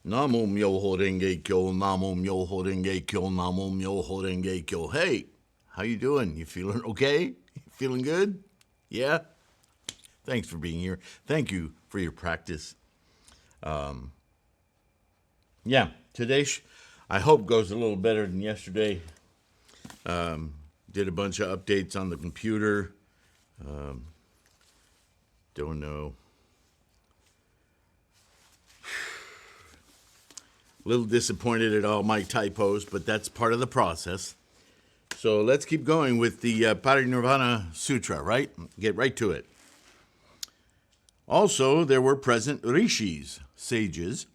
Namo Myoho Renge Kyo, Namo Myoho Renge Kyo, Namo Myoho Renge Kyo. Hey, how you doing? You feeling okay? You feeling good? Yeah? Thanks for being here. Thank you for your practice. Today I hope goes a little better than yesterday. Did a bunch of updates on the computer. Don't know. A little disappointed at all my typos, but that's part of the process. So let's keep going with the MahaPariNirvana Sutra, right? Get right to it. Also, there were present rishis, sages,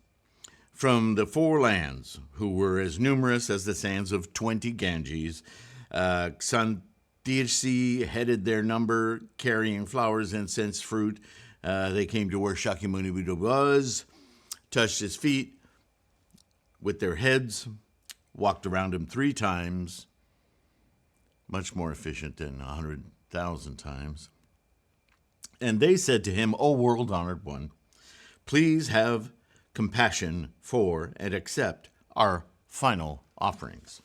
from the four lands, who were as numerous as the sands of 20 Ganges. Xanthirsi headed their number, carrying flowers, incense, fruit. They came to where Shakyamuni Buddha was, touched his feet with their heads, walked around him 3 times, much more efficient than 100,000 times. And they said to him, O world-honored one, please have compassion for and accept our final offerings.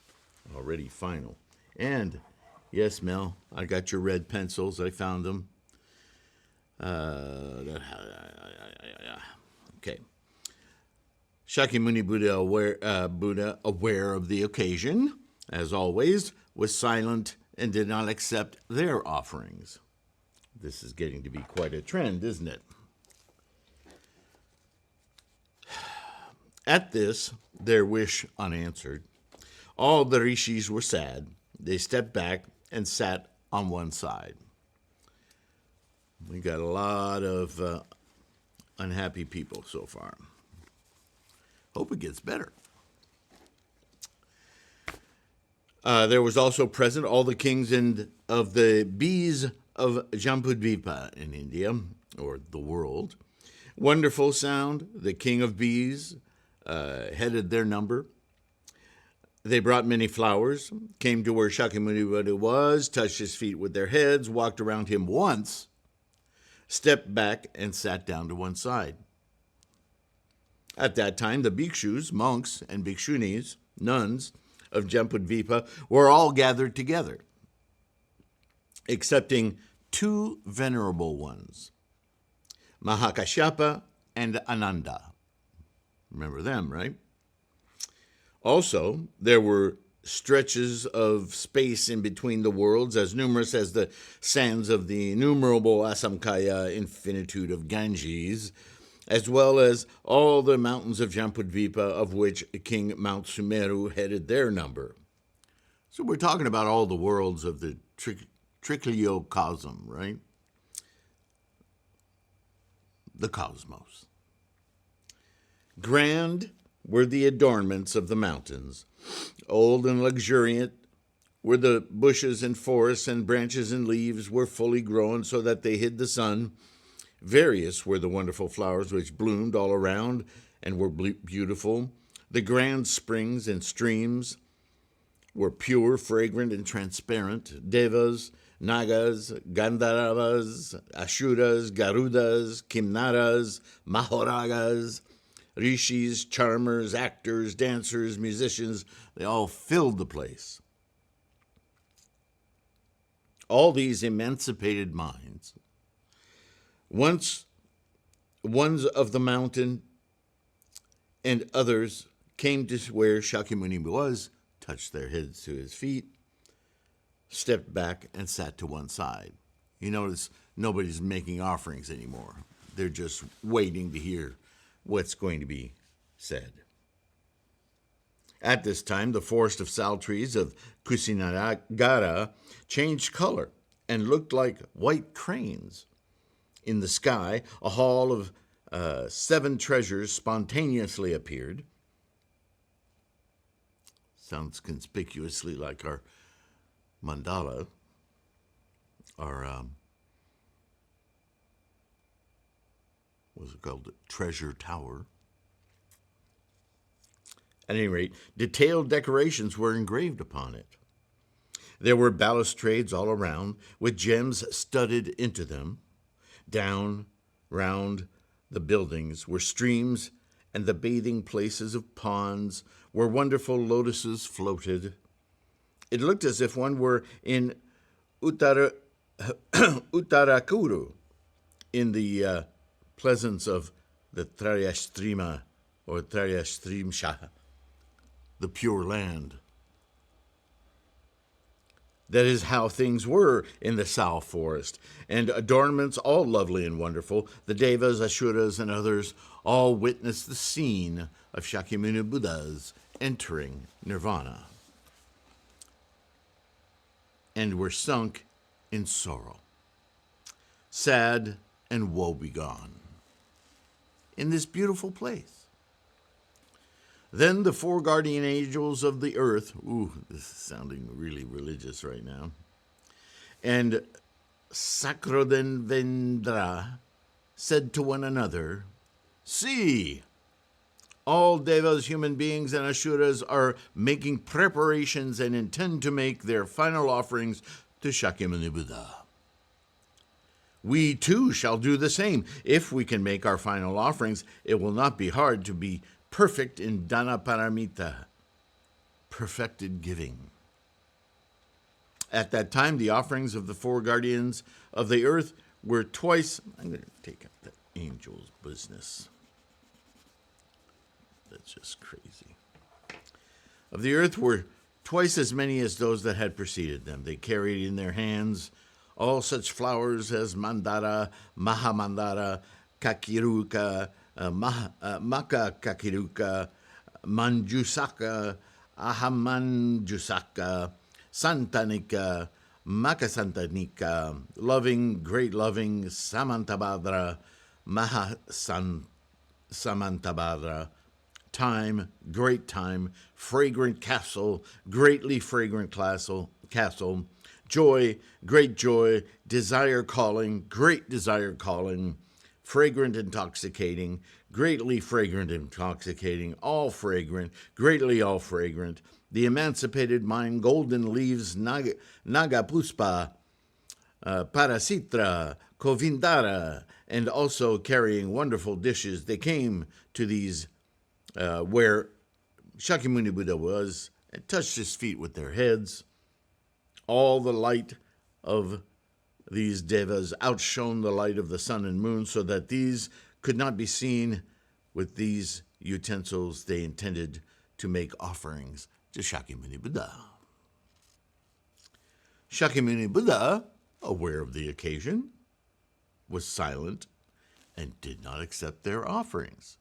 Already final. And, yes, Mel, I got your red pencils. I found them. Okay. Shakyamuni Buddha, aware of the occasion, as always, was silent and did not accept their offerings. This is getting to be quite a trend, isn't it? At this, their wish unanswered, all the rishis were sad. They stepped back and sat on one side. We got a lot of unhappy people so far. Hope it gets better. There was also present all the kings of the bees of Jambudvipa in India, or the world. Wonderful Sound, the king of bees, headed their number. They brought many flowers, came to where Shakyamuni Buddha was, touched his feet with their heads, walked around him once, stepped back, and sat down to one side. At that time, the bhikshus, monks, and bhikshunis, nuns of Jambudvipa, were all gathered together, excepting 2 venerable ones, Mahakashyapa and Ananda. Remember them, right? Also, there were stretches of space in between the worlds, as numerous as the sands of the innumerable Asamkaya infinitude of Ganges, as well as all the mountains of Jambudvipa, of which King Mount Sumeru headed their number. So we're talking about all the worlds of the trichliocosm, right? The cosmos. Grand were the adornments of the mountains. Old and luxuriant were the bushes and forests, and branches and leaves were fully grown so that they hid the sun. Various were the wonderful flowers which bloomed all around and were beautiful. The grand springs and streams were pure, fragrant, and transparent. Devas, Nagas, Gandharvas, Ashuras, Garudas, Kimnaras, Mahoragas, rishis, charmers, actors, dancers, musicians, they all filled the place. All these emancipated minds, once ones of the mountain and others, came to where Shakyamuni was, touched their heads to his feet, stepped back, and sat to one side. You notice nobody's making offerings anymore. They're just waiting to hear what's going to be said. At this time, the forest of sal trees of Kusinagara changed color and looked like white cranes. In the sky, a hall of 7 treasures spontaneously appeared. Sounds conspicuously like our mandala, our what's it called? Treasure Tower. At any rate, detailed decorations were engraved upon it. There were balustrades all around, with gems studded into them. Down round the buildings were streams and the bathing places of ponds where wonderful lotuses floated. It looked as if one were in Uttarakuru, in the pleasance of the Trayashtrima or Trayashtrimsha, the pure land. That is how things were in the South Forest, and adornments all lovely and wonderful. The Devas, Asuras, and others all witnessed the scene of Shakyamuni Buddha's entering nirvana, and were sunk in sorrow, sad and woebegone, in this beautiful place. Then the four guardian angels of the earth, this is sounding really religious right now, and Sakrodhenvendra said to one another, "See, all devas, human beings, and asuras are making preparations and intend to make their final offerings to Shakyamuni Buddha. We too shall do the same. If we can make our final offerings, it will not be hard to be perfect in dana paramita, perfected giving." At that time, the offerings of the four guardians of the earth were twice. I'm going to take up the angel's business. That's just crazy. Of the earth were twice as many as those that had preceded them. They carried in their hands all such flowers as mandara, mahamandara, kakiruka, maka kakiruka, manjusaka, ahamanjusaka, santanika, makasantanika, loving, great loving, samantabhadra, samantabhadra, time, great time, fragrant castle, greatly fragrant castle, joy, great joy, desire calling, great desire calling, fragrant intoxicating, greatly fragrant intoxicating, all fragrant, greatly all fragrant, the emancipated mind, golden leaves, nagapuspa, parasitra, kovindara, and also carrying wonderful dishes. They came to these where Shakyamuni Buddha was and touched his feet with their heads. All the light of these devas outshone the light of the sun and moon, so that these could not be seen. With these utensils they intended to make offerings to Shakyamuni Buddha. Shakyamuni Buddha, aware of the occasion, was silent and did not accept their offerings.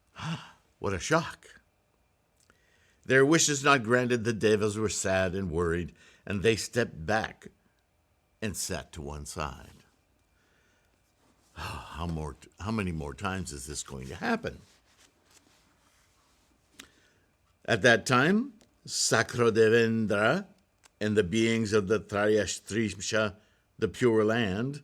What a shock! Their wishes not granted, the devas were sad and worried, and they stepped back and sat to one side. How many more times is this going to happen? At that time, Sakrodhenvendra and the beings of the Trayashtrimsha, the pure land,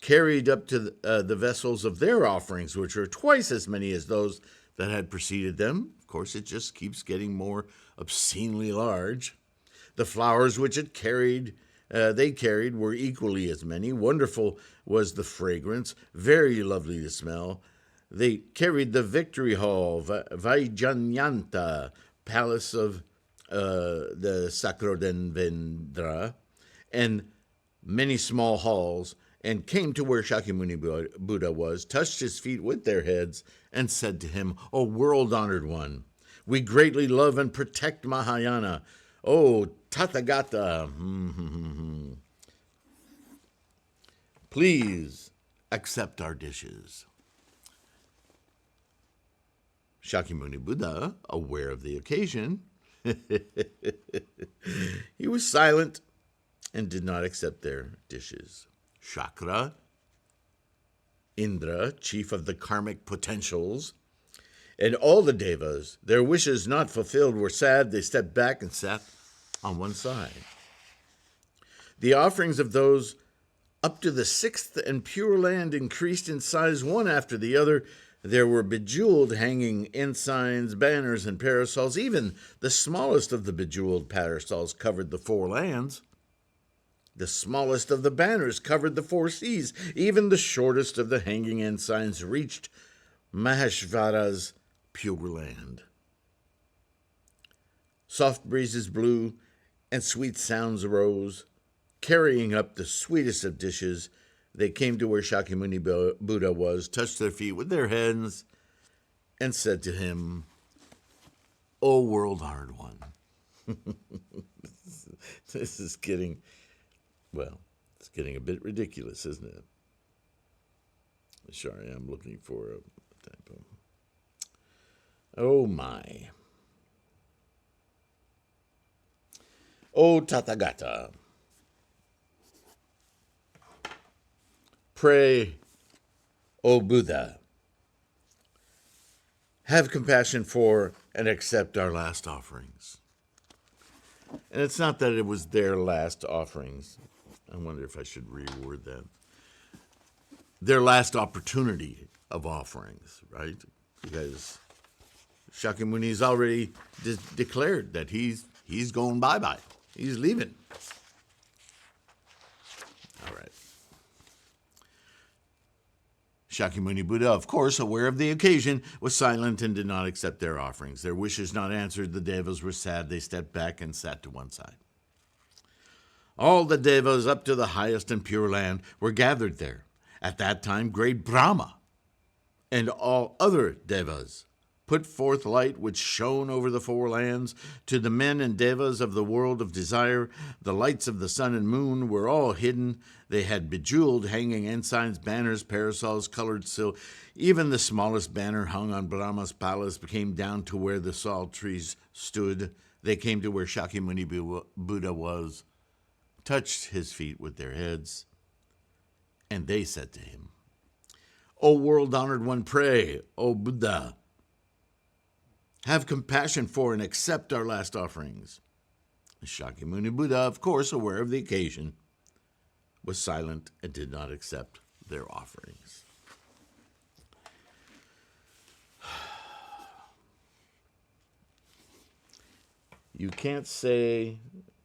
carried up to the vessels of their offerings, which were twice as many as those that had preceded them. Of course, it just keeps getting more obscenely large. The flowers which it carried, they carried, were equally as many. Wonderful was the fragrance, very lovely to smell. They carried the victory hall, Vaijanyanta, palace of the Sakrodhenvendra, and many small halls, and came to where Shakyamuni Buddha was, touched his feet with their heads, and said to him, "O world-honored one, we greatly love and protect Mahayana. O Tathagata, please accept our dishes." Shakyamuni Buddha, aware of the occasion, he was silent and did not accept their dishes. Shakra, Indra, chief of the karmic potentials, and all the devas, their wishes not fulfilled, were sad. They stepped back and sat on one side. The offerings of those up to the sixth and pure land increased in size one after the other. There were bejeweled hanging ensigns, banners, and parasols. Even the smallest of the bejeweled parasols covered the four lands. The smallest of the banners covered the four seas. Even the shortest of the hanging ensigns reached Maheshvara's Pure Land. Soft breezes blew, and sweet sounds arose. Carrying up the sweetest of dishes, they came to where Shakyamuni Buddha was, touched their feet with their hands, and said to him, "O world-honored one." This is getting, well, it's getting a bit ridiculous, isn't it? Sorry, I'm looking for a typo. Oh my. O Tathagata, pray, O Buddha, have compassion for and accept our last offerings. And it's not that it was their last offerings. I wonder if I should reword that. Their last opportunity of offerings, right? Because Shakyamuni's already declared that he's going bye-bye. He's leaving. All right. Shakyamuni Buddha, of course, aware of the occasion, was silent and did not accept their offerings. Their wishes not answered, the devas were sad. They stepped back and sat to one side. All the devas up to the highest and pure land were gathered there. At that time, great Brahma and all other devas put forth light which shone over the four lands. To the men and devas of the world of desire, the lights of the sun and moon were all hidden. They had bejeweled hanging ensigns, banners, parasols, colored silk. Even the smallest banner hung on Brahma's palace came down to where the salt trees stood. They came to where Shakyamuni Buddha was, touched his feet with their heads, and they said to him, "O world-honored one, pray, O Buddha, have compassion for and accept our last offerings." Shakyamuni Buddha, of course, aware of the occasion, was silent and did not accept their offerings. You can't say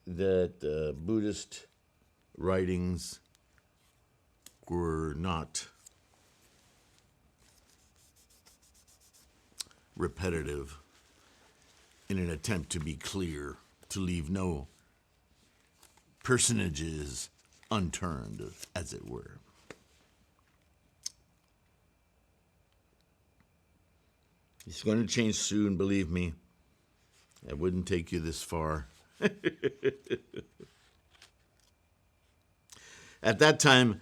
that Buddhist writings were not repetitive in an attempt to be clear, to leave no personages unturned, as it were. It's going to change soon, believe me. It wouldn't take you this far. At that time,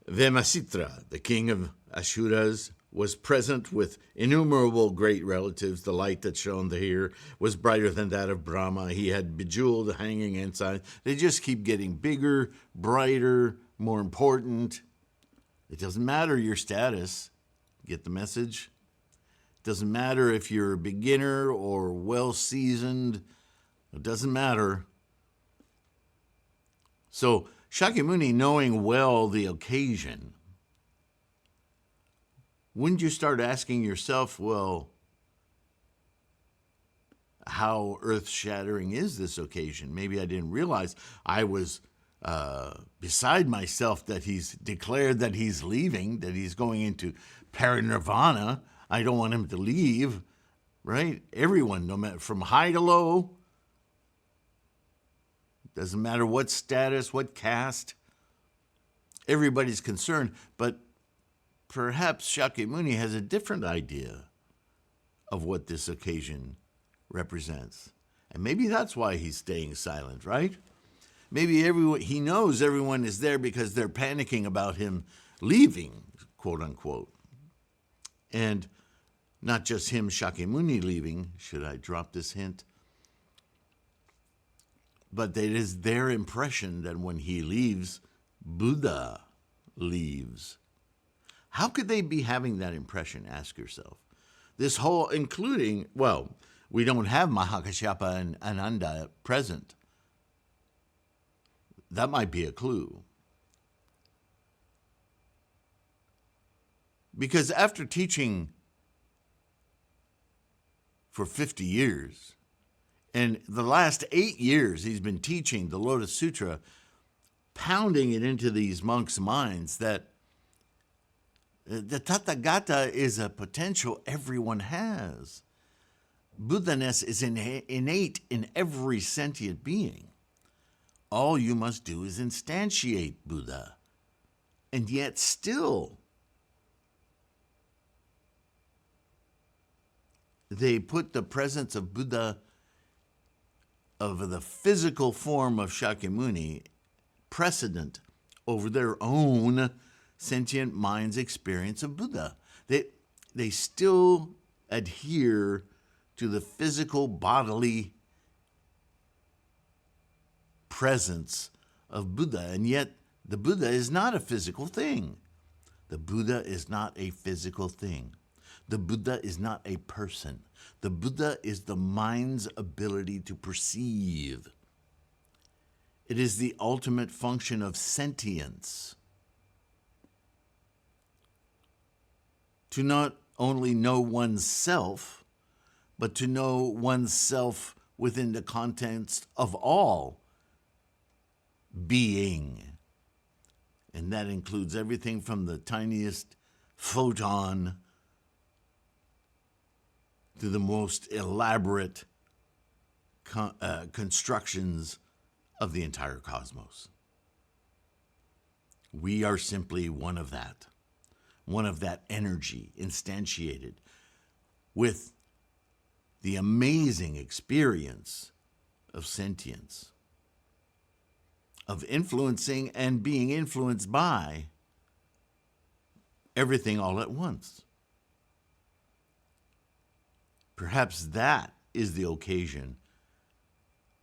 Vemasitra, the king of Asuras, was present with innumerable great relatives. The light that shone here was brighter than that of Brahma. He had bejeweled hanging ensigns. They just keep getting bigger, brighter, more important. It doesn't matter your status. Get the message? It doesn't matter if you're a beginner or well-seasoned. It doesn't matter. So Shakyamuni, knowing well the occasion, wouldn't you start asking yourself, well, how earth-shattering is this occasion? Maybe I didn't realize I was beside myself that he's declared that he's leaving, that he's going into parinirvana. I don't want him to leave, right? Everyone, no matter from high to low, doesn't matter what status, what caste, everybody's concerned. But perhaps Shakyamuni has a different idea of what this occasion represents. And maybe that's why he's staying silent, right? Maybe he knows everyone is there because they're panicking about him leaving, quote unquote. And not just him, Shakyamuni, leaving. Should I drop this hint? But it is their impression that when he leaves, Buddha leaves. How could they be having that impression? Ask yourself. This whole, including, well, we don't have Mahakashyapa and Ananda present. That might be a clue. Because after teaching for 50 years, and the last 8 years he's been teaching the Lotus Sutra, pounding it into these monks' minds that the Tathagata is a potential everyone has. Buddha-ness is innate in every sentient being. All you must do is instantiate Buddha. And yet still, they put the presence of Buddha, of the physical form of Shakyamuni, precedent over their own sentient mind's experience of Buddha. They still adhere to the physical bodily presence of Buddha, and yet the Buddha is not a physical thing. The Buddha is not a physical thing. The Buddha is not a person. The Buddha is the mind's ability to perceive. It is the ultimate function of sentience. To not only know oneself, but to know oneself within the context of all being. And that includes everything from the tiniest photon to the most elaborate constructions of the entire cosmos. We are simply one of that energy instantiated with the amazing experience of sentience, of influencing and being influenced by everything all at once. Perhaps that is the occasion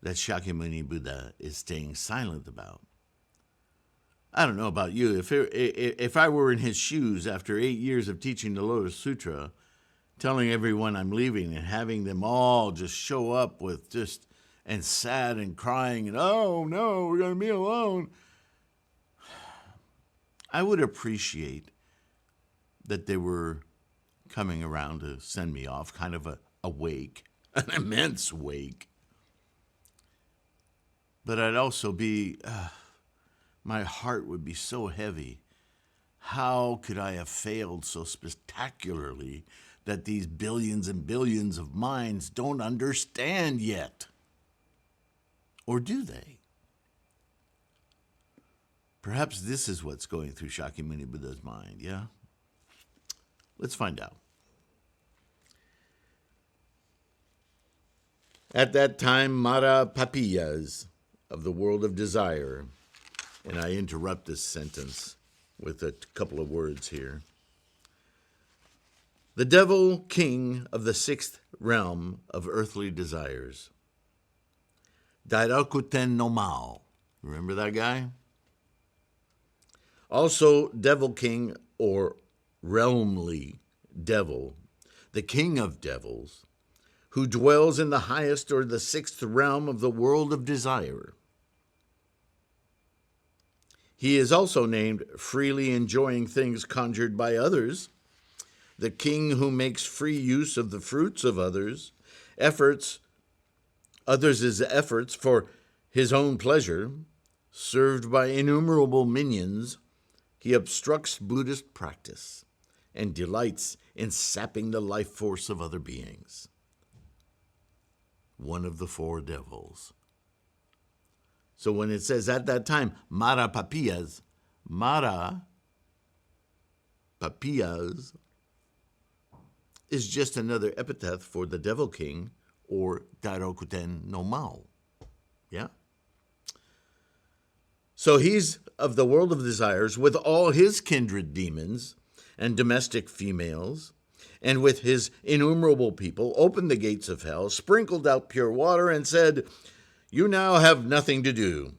that Shakyamuni Buddha is staying silent about. I don't know about you. If I were in his shoes after 8 years of teaching the Lotus Sutra, telling everyone I'm leaving and having them all just show up with and sad and crying and, oh no, we're going to be alone, I would appreciate that they were coming around to send me off, kind of a wake, an immense wake. But I'd also be, my heart would be so heavy. How could I have failed so spectacularly that these billions and billions of minds don't understand yet? Or do they? Perhaps this is what's going through Shakyamuni Buddha's mind, yeah? Let's find out. At that time, MahaPariNirvana of the world of desire, and I interrupt this sentence with a couple of words here. The devil king of the sixth realm of earthly desires, Dairakuten no Mao. Remember that guy? Also, devil king or realmly devil, the king of devils, who dwells in the highest or the sixth realm of the world of desire. He is also named freely enjoying things conjured by others, the king who makes free use of the fruits of others' efforts for his own pleasure, served by innumerable minions. He obstructs Buddhist practice and delights in sapping the life force of other beings. One of the four devils. So when it says at that time, MahaPariNirvana is just another epithet for the devil king or Dairakuten no Mao. Yeah? So he's of the world of desires with all his kindred demons and domestic females, and with his innumerable people, opened the gates of hell, sprinkled out pure water, and said, "You now have nothing to do.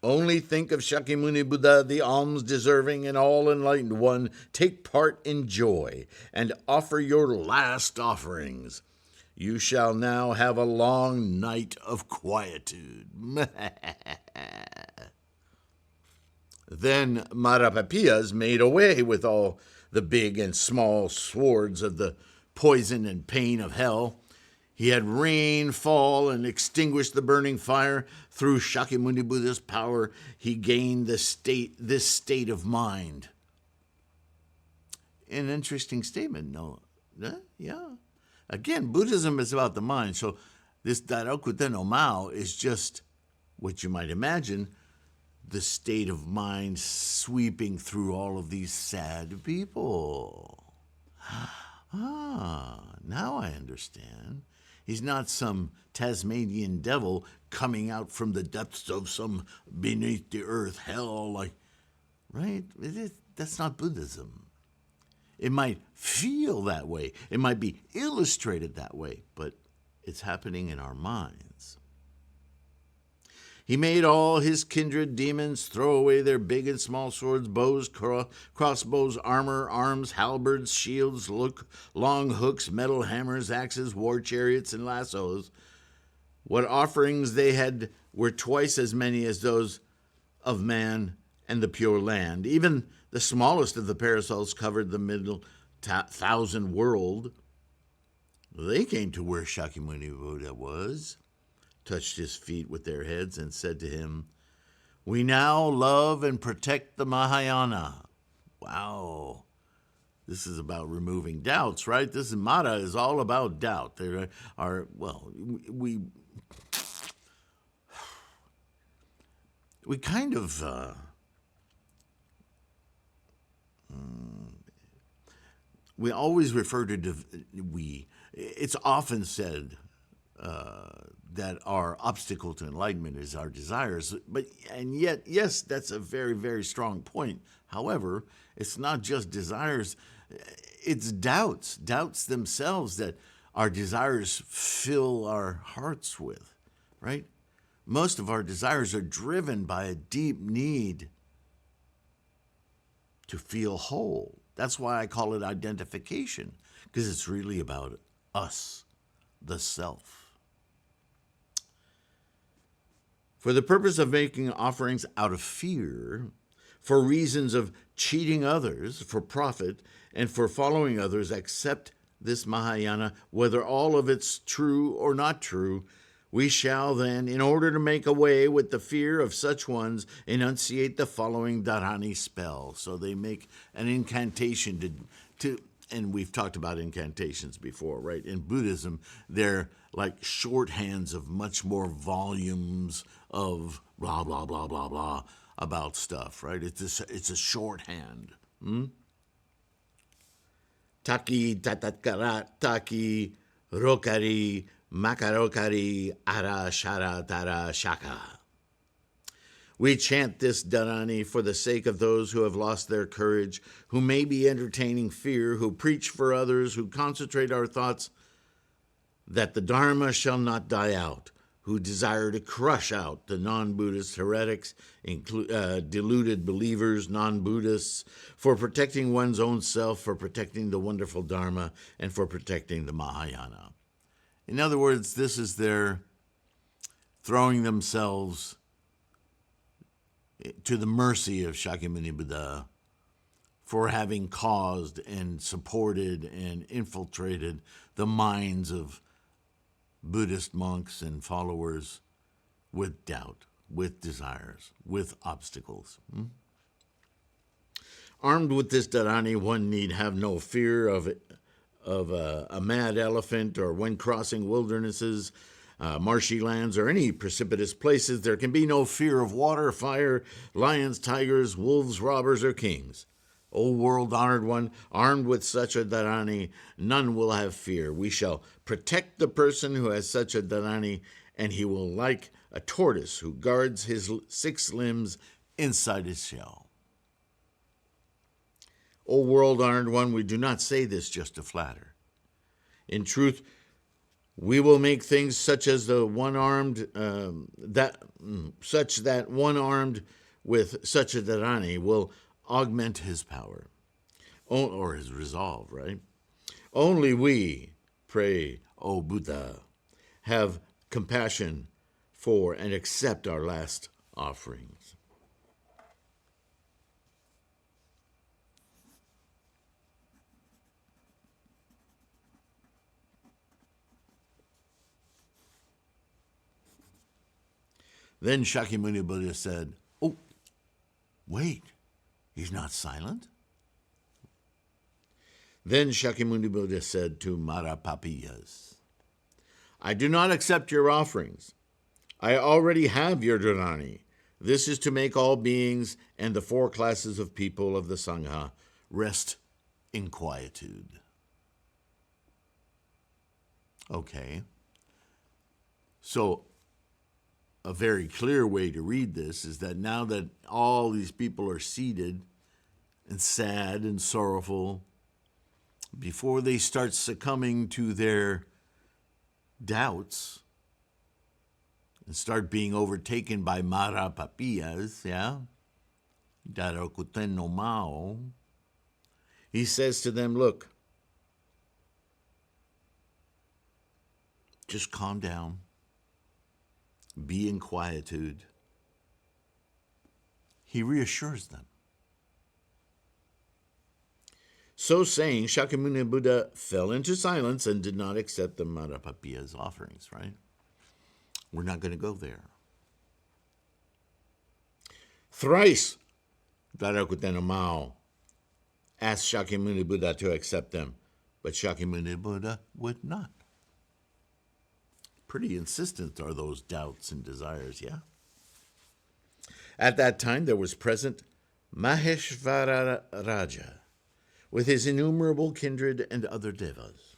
Only think of Shakyamuni Buddha, the alms-deserving and all-enlightened one. Take part in joy, and offer your last offerings. You shall now have a long night of quietude." Then MahaPariNirvana made away with all the big and small swords of the poison and pain of hell. He had rain fall and extinguish the burning fire. Through Shakyamuni Buddha's power, he gained this state of mind. An interesting statement, no? Yeah. Again, Buddhism is about the mind. So this Dairokuten no Mao is just what you might imagine, the state of mind sweeping through all of these sad people. Ah, now I understand. He's not some Tasmanian devil coming out from the depths of some beneath the earth hell, like, right? That's not Buddhism. It might feel that way. It might be illustrated that way, but it's happening in our minds. He made all his kindred demons throw away their big and small swords, bows, crossbows, armor, arms, halberds, shields, long hooks, metal hammers, axes, war chariots, and lassos. What offerings they had were twice as many as those of man and the pure land. Even the smallest of the parasols covered the middle thousand world. They came to where Shakyamuni Buddha was, touched his feet with their heads, and said to him, "We now love and protect the Mahayana." Wow. This is about removing doubts, right? This Mara is all about doubt. There are, well, we kind of we always refer to we. It's often said that our obstacle to enlightenment is our desires, and yet, yes, that's a very, very strong point. However, it's not just desires; it's doubts themselves that our desires fill our hearts with, right? Most of our desires are driven by a deep need to feel whole. That's why I call it identification, because it's really about us, the self. For the purpose of making offerings out of fear, for reasons of cheating others for profit, and for following others, accept this Mahayana, whether all of it's true or not true, we shall then, in order to make away with the fear of such ones, enunciate the following Dharani spell. So they make an incantation to and we've talked about incantations before, right? In Buddhism, they're like shorthands of much more volumes of blah, blah, blah, blah, blah about stuff, right? It's a shorthand. Taki, tatatkara, taki, rokari, makarokari, ara, shara, tara, shaka. We chant this Dharani for the sake of those who have lost their courage, who may be entertaining fear, who preach for others, who concentrate our thoughts that the Dharma shall not die out, who desire to crush out the non-Buddhist heretics, deluded believers, non-Buddhists, for protecting one's own self, for protecting the wonderful Dharma, and for protecting the Mahayana. In other words, this is their throwing themselves to the mercy of Shakyamuni Buddha for having caused and supported and infiltrated the minds of Buddhist monks and followers with doubt, with desires, with obstacles. Armed with this Dharani, one need have no fear of a mad elephant, or when crossing wildernesses, marshy lands, or any precipitous places. There can be no fear of water, fire, lions, tigers, wolves, robbers, or kings. O world-honored one, armed with such a Dharani, none will have fear. We shall protect the person who has such a Dharani, and he will like a tortoise who guards his 6 limbs inside his shell. O world-honored one, we do not say this just to flatter. In truth, we will make things such as the one-armed, such that one-armed with such a Dharani will augment his power, or his resolve, right? Only we, pray, O Buddha, have compassion for and accept our last offerings. Then Shakyamuni Buddha said, "Oh, wait, he's not silent?" Then Shakyamuni Buddha said to MahaPariNirvana, I do not accept your offerings. I already have your dharani. This is to make all beings and the four classes of people of the Sangha rest in quietude. Okay. So, a very clear way to read this is that now that all these people are seated and sad and sorrowful, before they start succumbing to their doubts and start being overtaken by marapapiyas, Darakuten no Mao, he says to them, look, just calm down, be in quietude. He reassures them. So saying, Shakyamuni Buddha fell into silence and did not accept the MahaPariNirvana's offerings, right? We're not going to go there. Thrice, Darakuten no Mao asked Shakyamuni Buddha to accept them, but Shakyamuni Buddha would not. Pretty insistent are those doubts and desires, yeah? At that time, there was present Maheshvara Raja, with his innumerable kindred and other devas.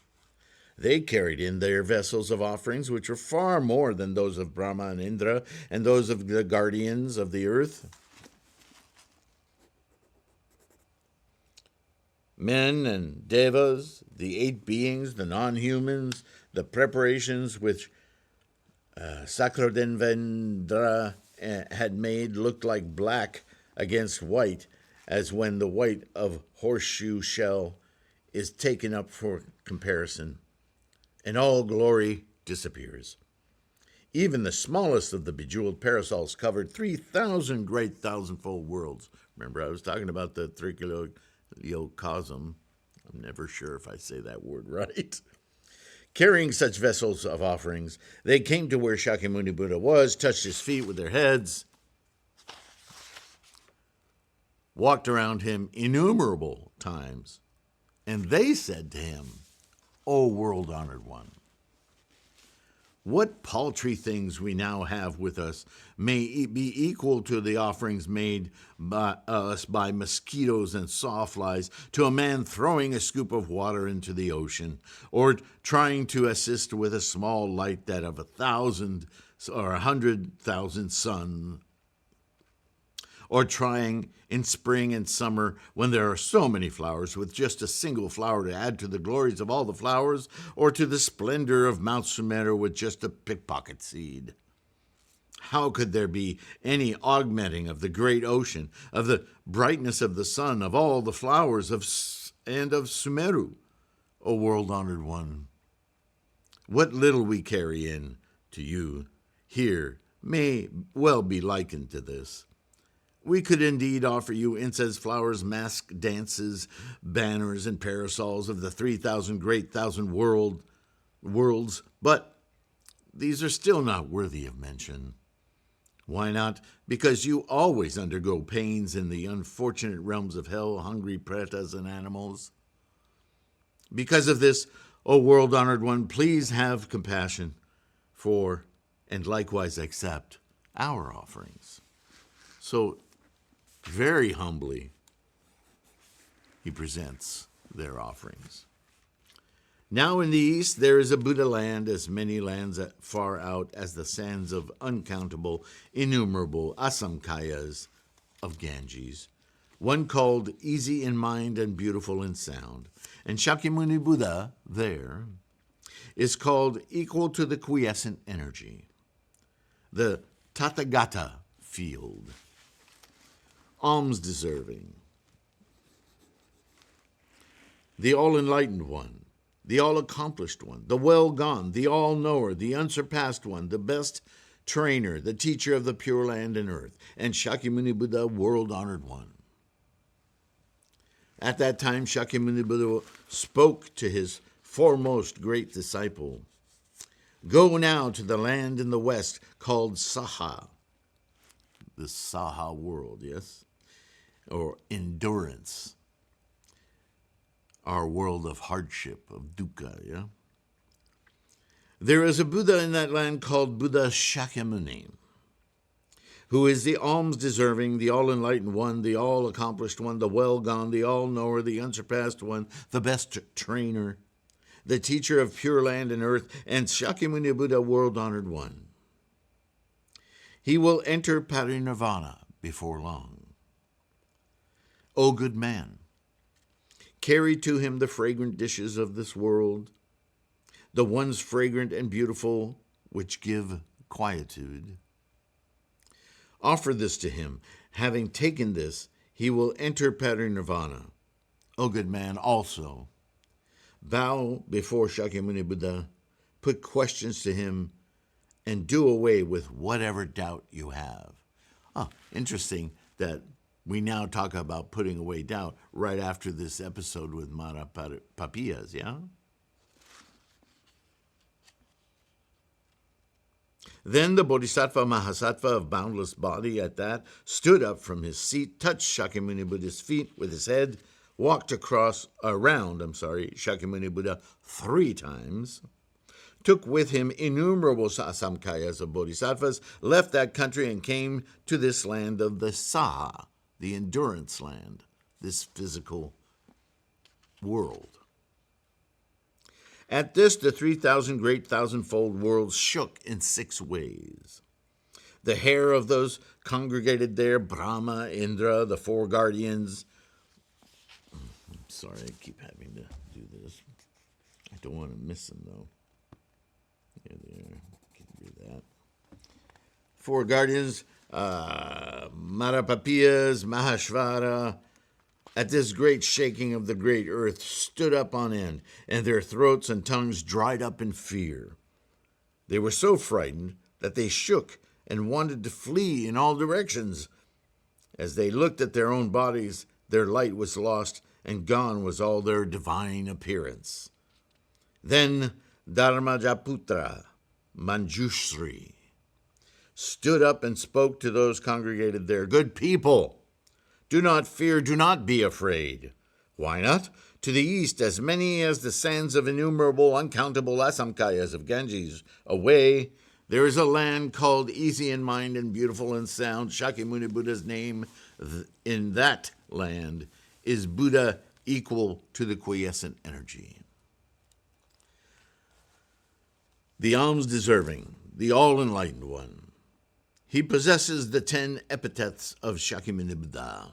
They carried in their vessels of offerings, which were far more than those of Brahma and Indra and those of the guardians of the earth. Men and devas, the 8 beings, the non-humans, the preparations which Sakrodenvendra had made looked like black against white, as when the white of horseshoe shell is taken up for comparison, and all glory disappears. Even the smallest of the bejeweled parasols covered 3,000 great thousandfold worlds. Remember, I was talking about the Trichiliocosm. I'm never sure if I say that word right. Carrying such vessels of offerings, they came to where Shakyamuni Buddha was, touched his feet with their heads, walked around him innumerable times, and they said to him, O world-honored one, what paltry things we now have with us may be equal to the offerings made by us by mosquitoes and sawflies to a man throwing a scoop of water into the ocean, or trying to assist with a small light that of 1,000 or 100,000 suns, or trying in spring and summer, when there are so many flowers, with just a single flower to add to the glories of all the flowers, or to the splendor of Mount Sumeru with just a pickpocket seed. How could there be any augmenting of the great ocean, of the brightness of the sun, of all the flowers and of Sumeru, O world-honored one? What little we carry in to you here may well be likened to this. We could indeed offer you incense flowers, masked dances, banners, and parasols of the 3,000 great thousand worlds, but these are still not worthy of mention. Why not? Because you always undergo pains in the unfortunate realms of hell, hungry pretas and animals. Because of this, O world-honored one, please have compassion for, and likewise accept, our offerings. So, very humbly, he presents their offerings. Now in the east there is a Buddha land, as many lands far out as the sands of uncountable, innumerable asamkayas of Ganges, one called easy in mind and beautiful in sound. And Shakyamuni Buddha there is called equal to the quiescent energy, the Tathagata field, alms-deserving, the all-enlightened one, the all-accomplished one, the well-gone, the all-knower, the unsurpassed one, the best trainer, the teacher of the pure land and earth, and Shakyamuni Buddha, world-honored one. At that time, Shakyamuni Buddha spoke to his foremost great disciple, Go now to the land in the west called Saha, the Saha world, yes? Or endurance. our world of hardship, of dukkha, yeah? There is a Buddha in that land called Buddha Shakyamuni, who is the alms-deserving, the all-enlightened one, the all-accomplished one, the well-gone, the all-knower, the unsurpassed one, the best trainer, the teacher of pure land and earth, and Shakyamuni Buddha, world-honored one. He will enter parinirvana before long. O good man, carry to him the fragrant dishes of this world, the ones fragrant and beautiful which give quietude. Offer this to him. Having taken this, he will enter parinirvana. O good man, also, bow before Shakyamuni Buddha, put questions to him, and do away with whatever doubt you have. Interesting that we now talk about putting away doubt right after this episode with MahaPariNirvana, yeah? Then the Bodhisattva Mahasattva of boundless body at that stood up from his seat, touched Shakyamuni Buddha's feet with his head, walked around Shakyamuni Buddha 3 times, took with him innumerable samkhayas of bodhisattvas, left that country and came to this land of the Saha, the endurance land, this physical world. At this, the 3,000 great thousandfold worlds shook in 6 ways. The hair of those congregated there, Brahma, Indra, the 4 guardians. I'm sorry, I keep having to do this. I don't want to miss them, though. Yeah, there. Can do that. 4 guardians, Marapapiyas, Mahashvara, at this great shaking of the great earth, stood up on end, and their throats and tongues dried up in fear. They were so frightened that they shook and wanted to flee in all directions. As they looked at their own bodies, their light was lost, and gone was all their divine appearance. Then Dharmajaputra, Manjushri, stood up and spoke to those congregated there. Good people, do not fear, do not be afraid. Why not? To the east, as many as the sands of innumerable, uncountable asamkhayas of Ganges away, there is a land called easy in mind and beautiful in sound. Shakyamuni Buddha's name in that land is Buddha, equal to the quiescent energy. The alms-deserving, the all-enlightened one. He possesses the 10 epithets of Shakyamuni Buddha.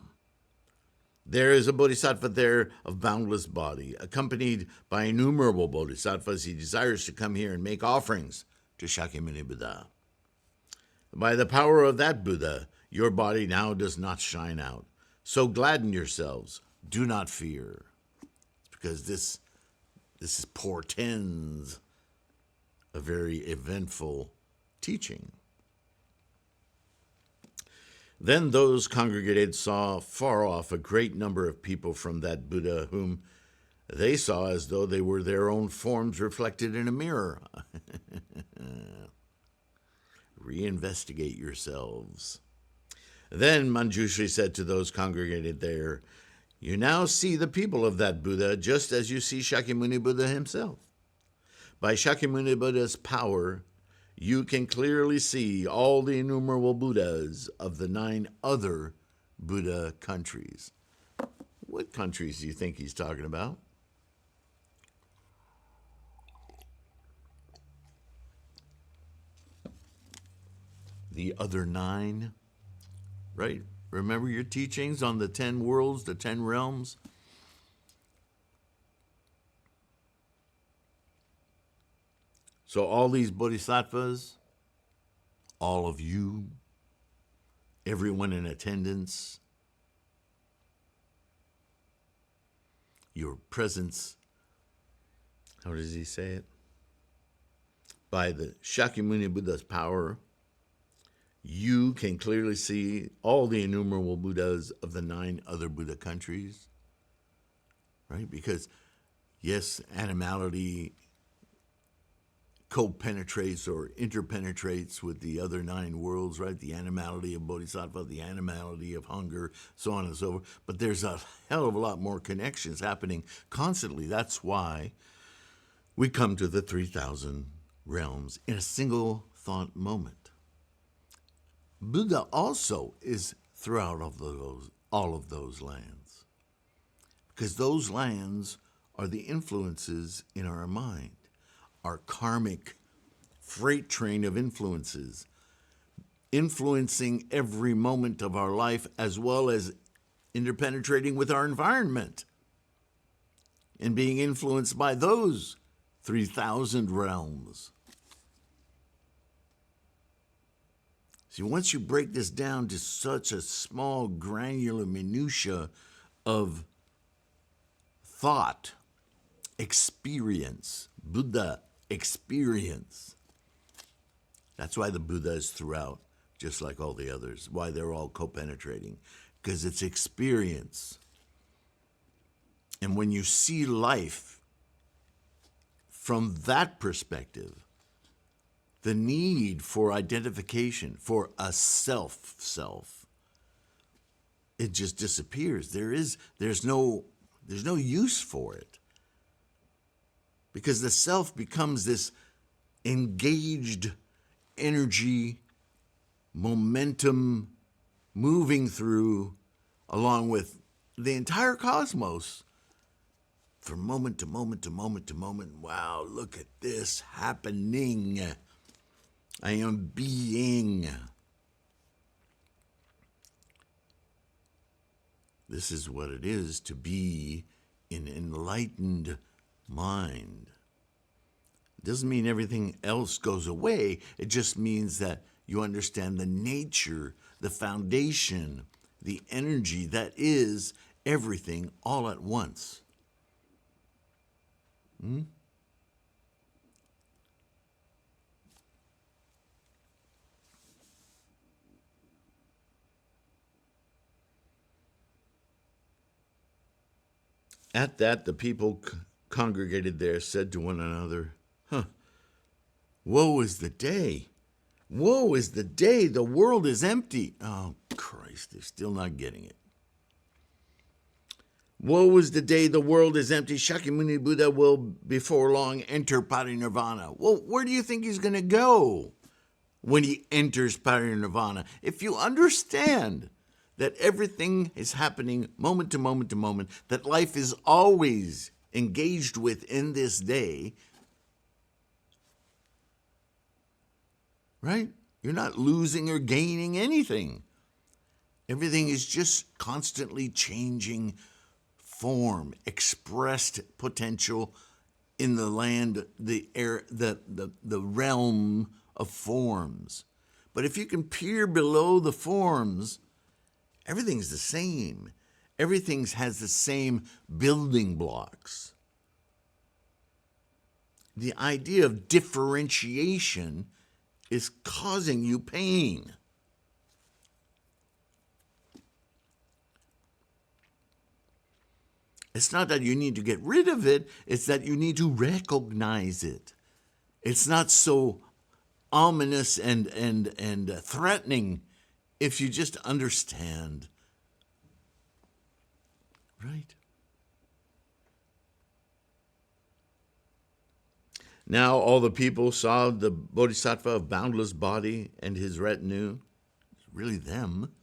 There is a bodhisattva there of boundless body, accompanied by innumerable bodhisattvas. He desires to come here and make offerings to Shakyamuni Buddha. By the power of that Buddha, your body now does not shine out. So gladden yourselves. Do not fear. Because this portends a very eventful teaching. Then those congregated saw far off a great number of people from that Buddha, whom they saw as though they were their own forms reflected in a mirror. Reinvestigate yourselves. Then Manjushri said to those congregated there, you now see the people of that Buddha just as you see Shakyamuni Buddha himself. By Shakyamuni Buddha's power, you can clearly see all the innumerable Buddhas of the 9 other Buddha countries. What countries do you think he's talking about? The other 9, right? Remember your teachings on the 10 worlds, the 10 realms? So all these bodhisattvas, all of you, everyone in attendance, your presence, how does he say it? By the Shakyamuni Buddha's power, you can clearly see all the innumerable Buddhas of the 9 other Buddha countries, right? Because, yes, animality co-penetrates or interpenetrates with the other 9 worlds, right? The animality of bodhisattva, the animality of hunger, so on and so forth. But there's a hell of a lot more connections happening constantly. That's why we come to the 3,000 realms in a single thought moment. Buddha also is throughout all of those lands, because those lands are the influences in our mind, our karmic freight train of influences, influencing every moment of our life, as well as interpenetrating with our environment and being influenced by those 3,000 realms. See, once you break this down to such a small, granular minutia of thought, experience, Buddha experience. That's why the Buddha is throughout, just like all the others, why they're all co-penetrating, because it's experience. And when you see life from that perspective, the need for identification, for a self, it just disappears. There's no use for it, because the self becomes this engaged energy, momentum, moving through along with the entire cosmos from moment to moment to moment to moment. Wow, look at this happening. I am being. This is what it is to be an enlightened mind. It doesn't mean everything else goes away. It just means that you understand the nature, the foundation, the energy that is everything all at once. At that, the people congregated there said to one another, woe is the day. Woe is the day. The world is empty. Oh, Christ, they're still not getting it. Woe is the day the world is empty. Shakyamuni Buddha will before long enter parinirvana. Well, where do you think he's going to go when he enters parinirvana? If you understand that everything is happening moment to moment to moment, that life is always engaged with in this day, right? You're not losing or gaining anything. Everything is just constantly changing form, expressed potential in the land, the air, the realm of forms. But if you can peer below the forms, everything's the same. Everything has the same building blocks. The idea of differentiation is causing you pain. It's not that you need to get rid of it, it's that you need to recognize it. It's not so ominous and threatening if you just understand. Right? Now all the people saw the Bodhisattva of boundless body and his retinue. It's really them.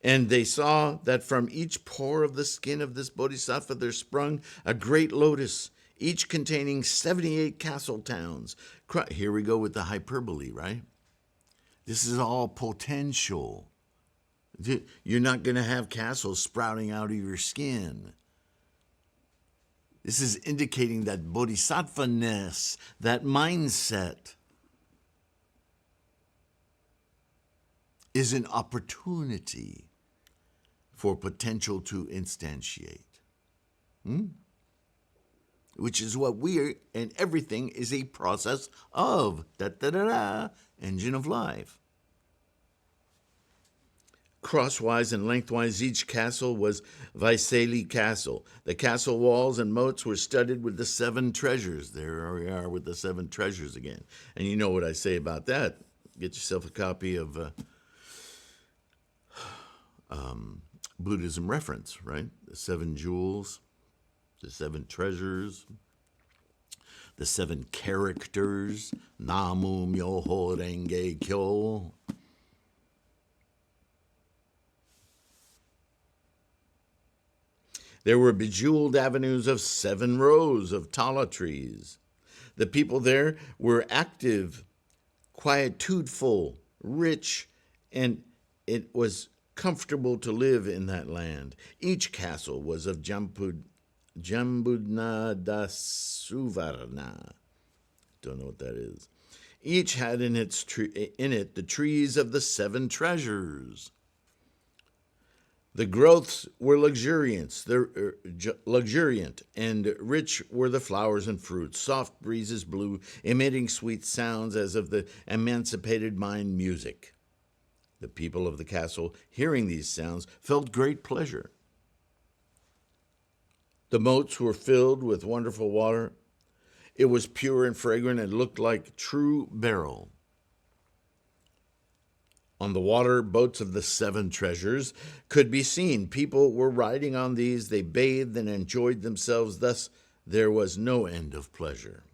And they saw that from each pore of the skin of this Bodhisattva there sprung a great lotus, each containing 78 castle towns. Here we go with the hyperbole, right? This is all potential. You're not going to have castles sprouting out of your skin. This is indicating that bodhisattva-ness, that mindset, is an opportunity for potential to instantiate. Which is what we are, and everything is a process of, engine of life. Crosswise and lengthwise, each castle was Vaisali Castle. The castle walls and moats were studded with the 7 treasures. There we are with the 7 treasures again. And you know what I say about that. Get yourself a copy of Buddhism reference, right? The 7 jewels, the 7 treasures, the 7 characters, Namu Myoho Renge Kyo. There were bejeweled avenues of 7 rows of tala trees. The people there were active, quietude-full, rich, and it was comfortable to live in that land. Each castle was of Jambudnadasuvarna. Don't know what that is. Each had in it the trees of the 7 treasures. The growths were luxuriant, and rich were the flowers and fruits. Soft breezes blew, emitting sweet sounds as of the emancipated mind music. The people of the castle, hearing these sounds, felt great pleasure. The moats were filled with wonderful water. It was pure and fragrant and looked like true beryl. On the water, boats of the 7 treasures could be seen. People were riding on these. They bathed and enjoyed themselves. Thus, there was no end of pleasure.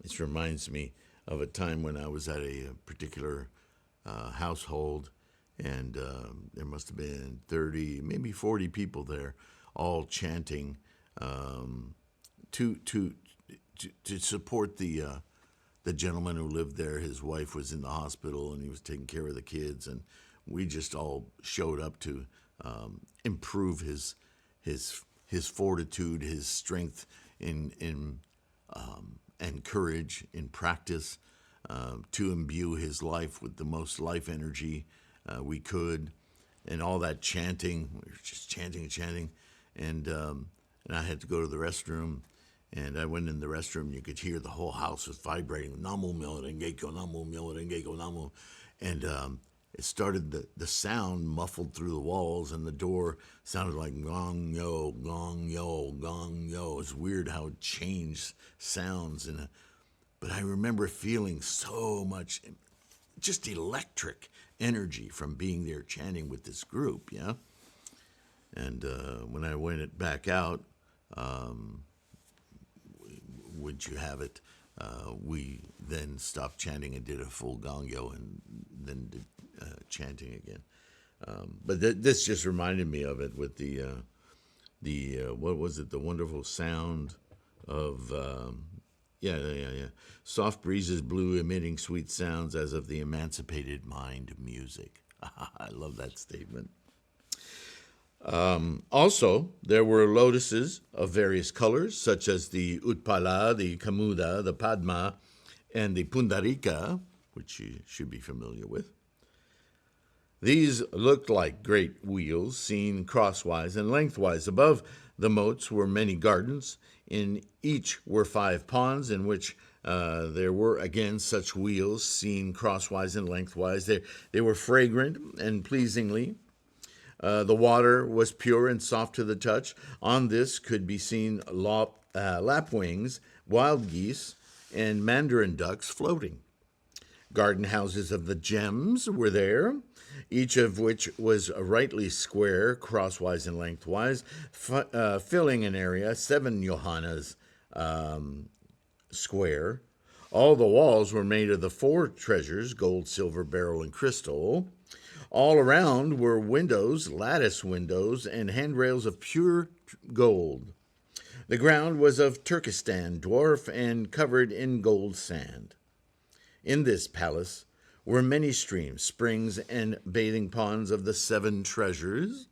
This reminds me of a time when I was at a particular household, and there must have been 30, maybe 40 people there, all chanting to support the gentleman who lived there. His wife was in the hospital, and he was taking care of the kids, and we just all showed up to improve his fortitude, his strength and courage in practice, to imbue his life with the most life energy we could, and all that chanting. We were just chanting, and I had to go to the restroom. And I went in the restroom, you could hear the whole house was vibrating. Namu Myoho Renge Kyo, Namu Myoho Renge Kyo, Namu. And it started, the sound muffled through the walls, and the door sounded like gong yo, gong yo, gong yo. It's weird how it changed sounds. But I remember feeling so much, just electric energy from being there chanting with this group, yeah? And when I went back out, would you have it, we then stopped chanting and did a full gongyo and then did chanting again. But this just reminded me of it with the what was it, the wonderful sound of, soft breezes blew, emitting sweet sounds as of the emancipated mind music. I love that statement. Also, there were lotuses of various colors, such as the Utpala, the Kamuda, the Padma, and the Pundarika, which you should be familiar with. These looked like great wheels seen crosswise and lengthwise. Above the moats were many gardens. In each were 5 ponds, in which there were again such wheels seen crosswise and lengthwise. They were fragrant and pleasingly. The water was pure and soft to the touch. On this could be seen lapwings, wild geese, and mandarin ducks floating. Garden houses of the gems were there, each of which was rightly square, crosswise and lengthwise, filling an area 7 yohanas square. All the walls were made of the 4 treasures, gold, silver, beryl, and crystal. All around were windows, lattice windows, and handrails of pure gold. The ground was of Turkestan, dwarf, and covered in gold sand. In this palace were many streams, springs, and bathing ponds of the 7 treasures.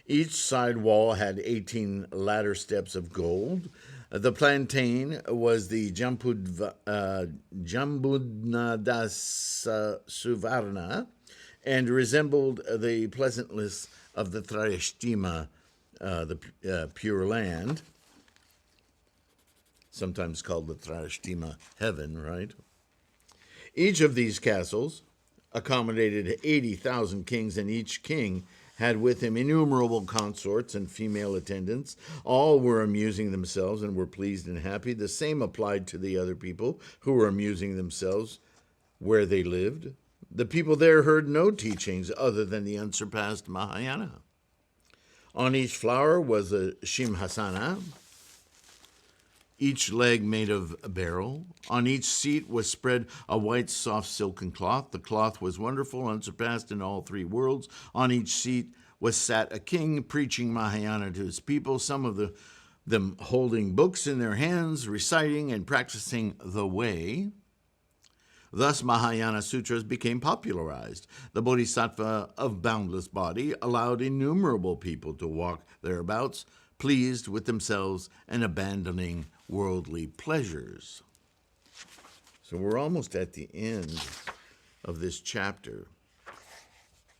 Each side wall had 18 ladder steps of gold. The plantain was the Jambudnadasuvarna, and resembled the pleasantness of the Trayashtima, the pure land, sometimes called the Trayashtima heaven, right? Each of these castles accommodated 80,000 kings, and each king had with him innumerable consorts and female attendants. All were amusing themselves and were pleased and happy. The same applied to the other people who were amusing themselves where they lived. The people there heard no teachings other than the unsurpassed Mahayana. On each flower was a Shimhasana, each leg made of a beryl. On each seat was spread a white, soft silken cloth. The cloth was wonderful, unsurpassed in all three worlds. On each seat was sat a king preaching Mahayana to his people, some of them holding books in their hands, reciting and practicing the way. Thus, Mahayana sutras became popularized. The Bodhisattva of boundless body allowed innumerable people to walk thereabouts, pleased with themselves and abandoning worldly pleasures. So we're almost at the end of this chapter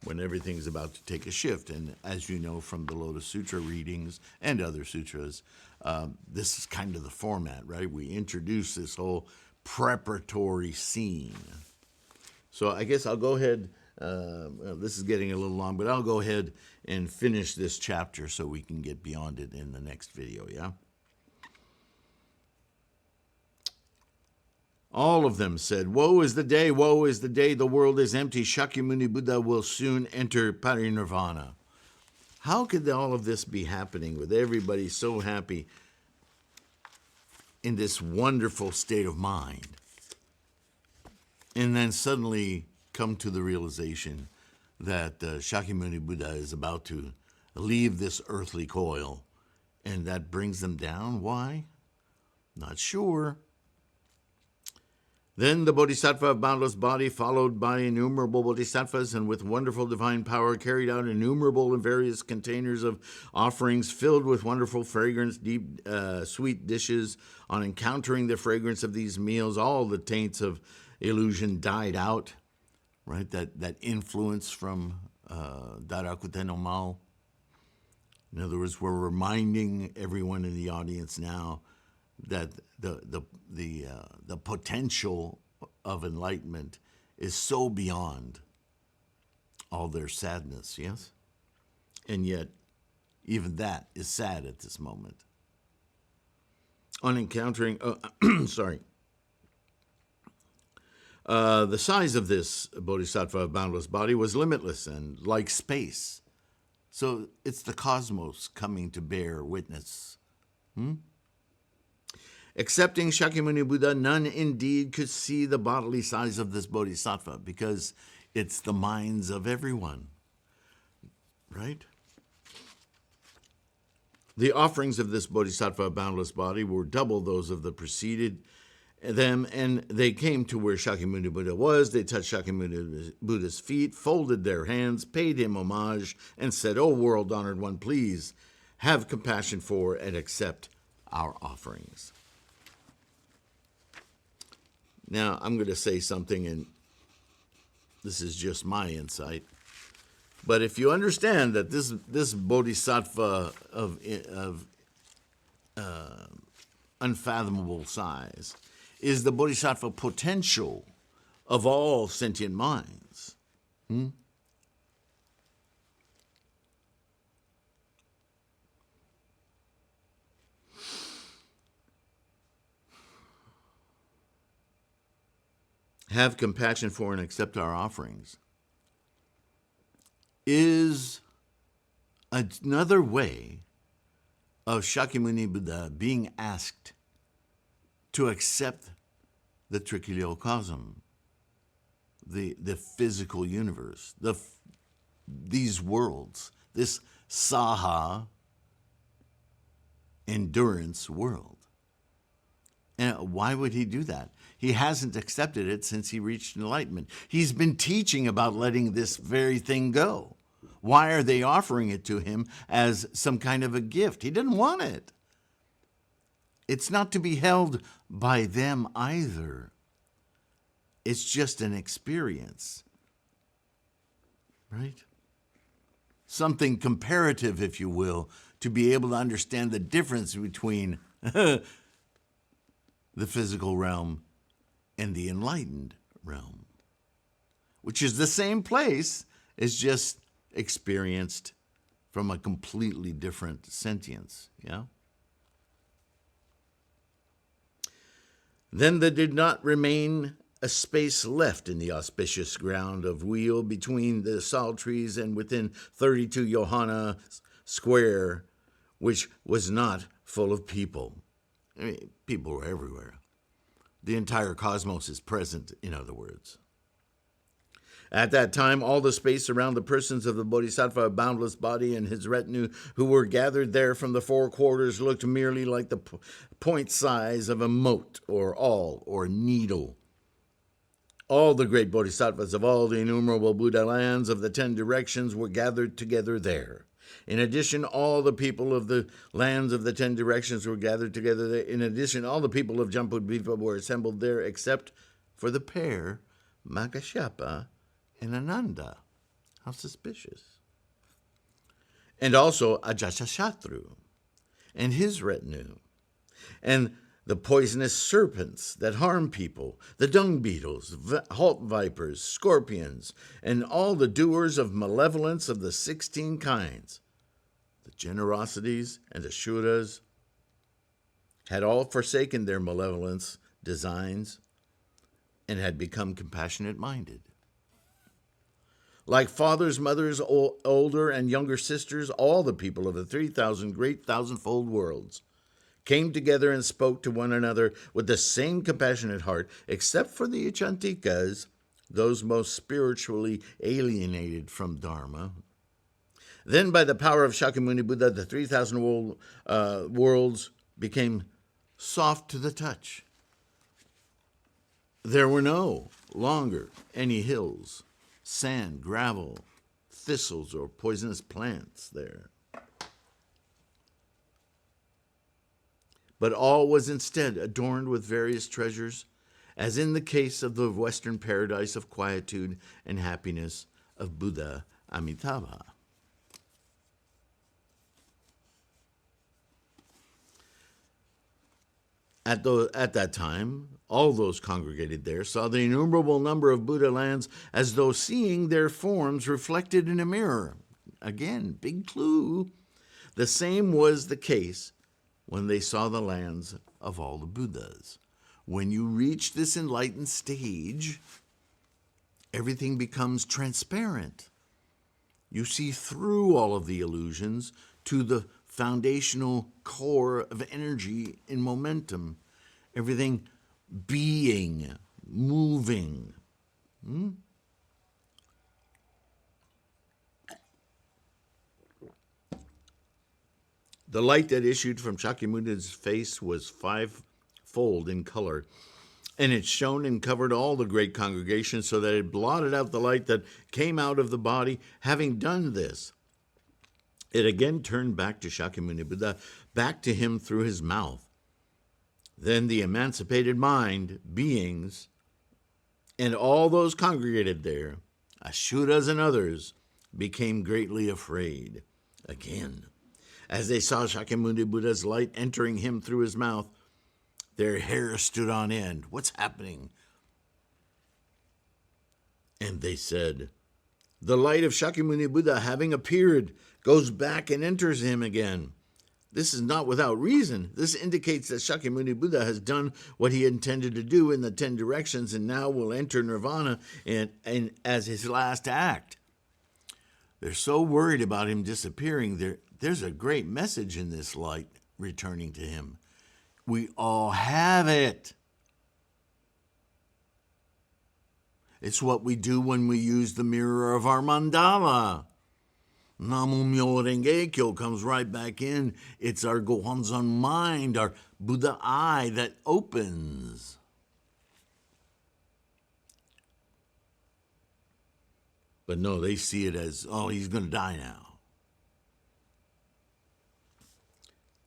when everything's about to take a shift. And as you know from the Lotus Sutra readings and other sutras, this is kind of the format, right? We introduce this whole preparatory scene. So I guess I'll go ahead, this is getting a little long, but I'll go ahead and finish this chapter so we can get beyond it in the next video, yeah? All of them said, woe is the day, the world is empty, Shakyamuni Buddha will soon enter parinirvana. How could all of this be happening with everybody so happy in this wonderful state of mind, and then suddenly come to the realization that Shakyamuni Buddha is about to leave this earthly coil, and that brings them down? Why? Not sure. Then the Bodhisattva of boundless body, followed by innumerable bodhisattvas, and with wonderful divine power, carried out innumerable and various containers of offerings filled with wonderful fragrance, deep, sweet dishes. On encountering the fragrance of these meals, all the taints of illusion died out, right? That influence from Darakuten no Mal. In other words, we're reminding everyone in the audience now that the potential of enlightenment is so beyond all their sadness, yes? And yet, even that is sad at this moment. On encountering, the size of this bodhisattva of boundless body was limitless and like space. So it's the cosmos coming to bear witness. Excepting Shakyamuni Buddha, none indeed could see the bodily size of this bodhisattva, because it's the minds of everyone, right? The offerings of this bodhisattva of boundless body were double those of the preceded them, and they came to where Shakyamuni Buddha was. They touched Shakyamuni Buddha's feet, folded their hands, paid him homage, and said, "O world-honored one, please have compassion for and accept our offerings." Now, I'm going to say something, and this is just my insight. But if you understand that this bodhisattva of unfathomable size is the bodhisattva potential of all sentient minds, have compassion for and accept our offerings, is another way of Shakyamuni Buddha being asked to accept the trichiliocosm, the physical universe, these worlds, this saha endurance world. And why would he do that? He hasn't accepted it since he reached enlightenment. He's been teaching about letting this very thing go. Why are they offering it to him as some kind of a gift? He didn't want it. It's not to be held by them either. It's just an experience, right? Something comparative, if you will, to be able to understand the difference between the physical realm and the enlightened realm. which is the same place, is just experienced from a completely different sentience. Yeah. Then there did not remain a space left in the auspicious ground of wheel between the sal trees and within 32 Johanna square, which was not full of people. I mean, people were everywhere. The entire cosmos is present, in other words. At that time, all the space around the persons of the Bodhisattva of boundless body and his retinue who were gathered there from the four quarters looked merely like the point size of a mote or awl or needle. All the great bodhisattvas of all the innumerable Buddha lands of the 10 directions were gathered together there. In addition, all the people of the lands of the 10 directions were gathered together there. In addition, all the people of Jambudvipa were assembled there except for the pair, Magashapa and Ananda. How suspicious. And also Ajatasatru and his retinue. And the poisonous serpents that harm people, the dung beetles, halt vipers, scorpions, and all the doers of malevolence of the 16 kinds, the generosities and ashuras, had all forsaken their malevolence designs and had become compassionate-minded. Like fathers, mothers, older and younger sisters, all the people of the 3,000 great thousandfold worlds came together and spoke to one another with the same compassionate heart, except for the Ichantikas, those most spiritually alienated from Dharma. Then, by the power of Shakyamuni Buddha, the 3,000 worlds became soft to the touch. There were no longer any hills, sand, gravel, thistles, or poisonous plants there. But all was instead adorned with various treasures, as in the case of the Western paradise of quietude and happiness of Buddha Amitabha. At that time, all those congregated there saw the innumerable number of Buddha lands as though seeing their forms reflected in a mirror. Again, big clue. The same was the case when they saw the lands of all the Buddhas. When you reach this enlightened stage, everything becomes transparent. You see through all of the illusions to the foundational core of energy and momentum. Everything being, moving. The light that issued from Shakyamuni's face was fivefold in color, and it shone and covered all the great congregation so that it blotted out the light that came out of the body. Having done this, it again turned back to Shakyamuni Buddha, back to him through his mouth. Then the emancipated mind, beings, and all those congregated there, Ashuras and others, became greatly afraid. Again, as they saw Shakyamuni Buddha's light entering him through his mouth, their hair stood on end. What's happening? And they said, the light of Shakyamuni Buddha, having appeared, goes back and enters him again. This is not without reason. This indicates that Shakyamuni Buddha has done what he intended to do in the 10 directions and now will enter nirvana and as his last act. They're so worried about him disappearing. There's a great message in this light returning to him. We all have it. It's what we do when we use the mirror of our mandala. Namu Myo Renge Kyo comes right back in. It's our Gohonzon mind, our Buddha eye that opens. But no, they see it as, oh, he's going to die now.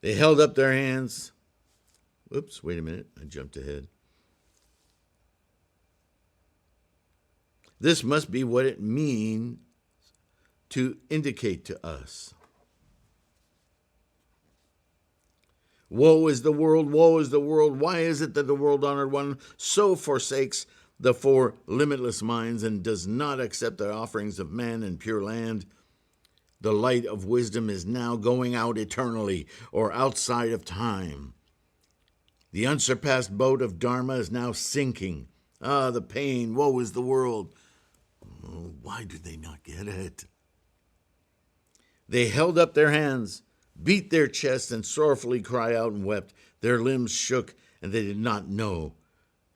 They held up their hands. Whoops, wait a minute. I jumped ahead. This must be what it means to indicate to us. Woe is the world, woe is the world. Why is it that the world-honored one so forsakes the four limitless minds and does not accept the offerings of man and pure land, the light of wisdom is now going out eternally or outside of time. The unsurpassed boat of Dharma is now sinking. Ah, the pain, woe is the world. Oh, why do they not get it? They held up their hands, beat their chests, and sorrowfully cried out and wept. Their limbs shook, and they did not know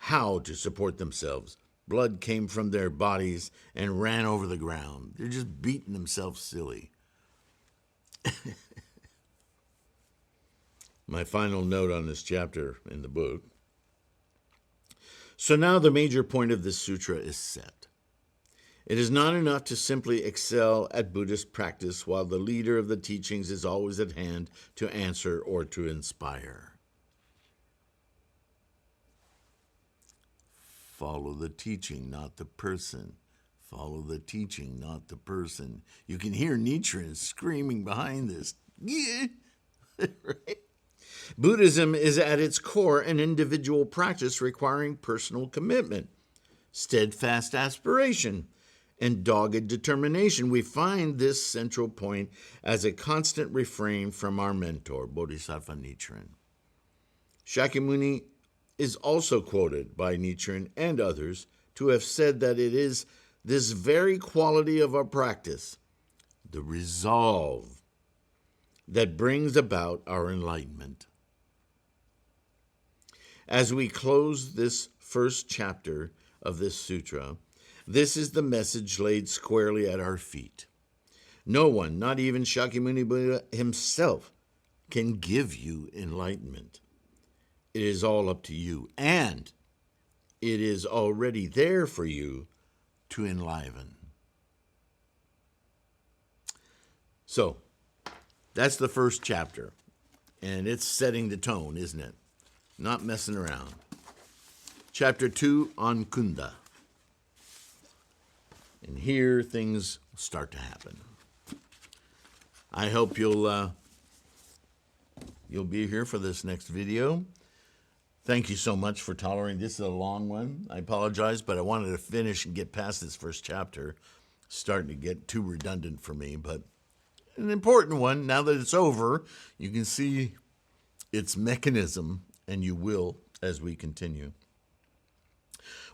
how to support themselves. Blood came from their bodies and ran over the ground. They're just beating themselves silly. My final note on this chapter in the book. So now the major point of this sutra is set. It is not enough to simply excel at Buddhist practice while the leader of the teachings is always at hand to answer or to inspire. Follow the teaching, not the person. Follow the teaching, not the person. You can hear Nichiren screaming behind this. Yeah. Right? Buddhism is at its core an individual practice requiring personal commitment, steadfast aspiration, and dogged determination. We find this central point as a constant refrain from our mentor, Bodhisattva Nichiren. Shakyamuni is also quoted by Nichiren and others to have said that it is this very quality of our practice, the resolve, that brings about our enlightenment. As we close this first chapter of this sutra, this is the message laid squarely at our feet. No one, not even Shakyamuni Buddha himself, can give you enlightenment. It is all up to you, and it is already there for you to enliven. So, that's the first chapter, and it's setting the tone, isn't it? Not messing around. Chapter 2 on Kunda. And here things start to happen. I hope you'll be here for this next video. Thank you so much for tolerating. This is a long one. I apologize, but I wanted to finish and get past this first chapter. It's starting to get too redundant for me, but an important one. Now that it's over, you can see its mechanism, and you will as we continue.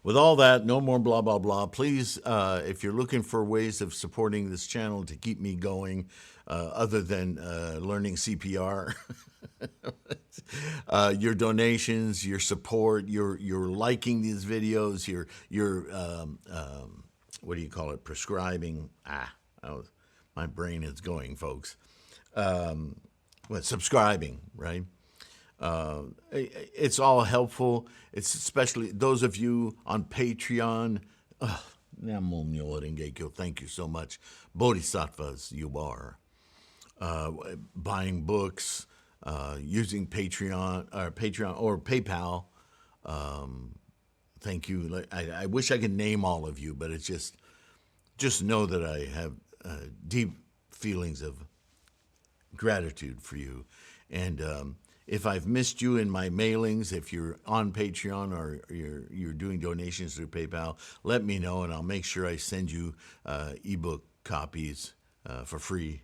With all that, no more blah, blah, blah. Please, if you're looking for ways of supporting this channel to keep me going, other than learning CPR, your donations, your support, your liking these videos, your what do you call it, prescribing. My brain is going, folks. Subscribing, right? It's all helpful. It's especially those of you on Patreon. Thank you so much. Bodhisattvas you are. Buying books, using Patreon or PayPal. Thank you. I wish I could name all of you, but it's just know that I have deep feelings of gratitude for you. And if I've missed you in my mailings, if you're on Patreon or you're doing donations through PayPal, let me know, and I'll make sure I send you ebook copies for free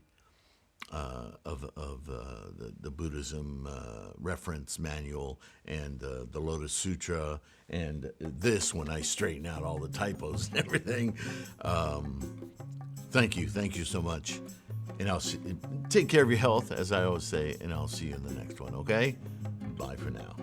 of the Buddhism reference manual and the Lotus Sutra, and this when I straighten out all the typos and everything. Thank you so much. And take care of your health, as I always say, and I'll see you in the next one, okay? Bye for now.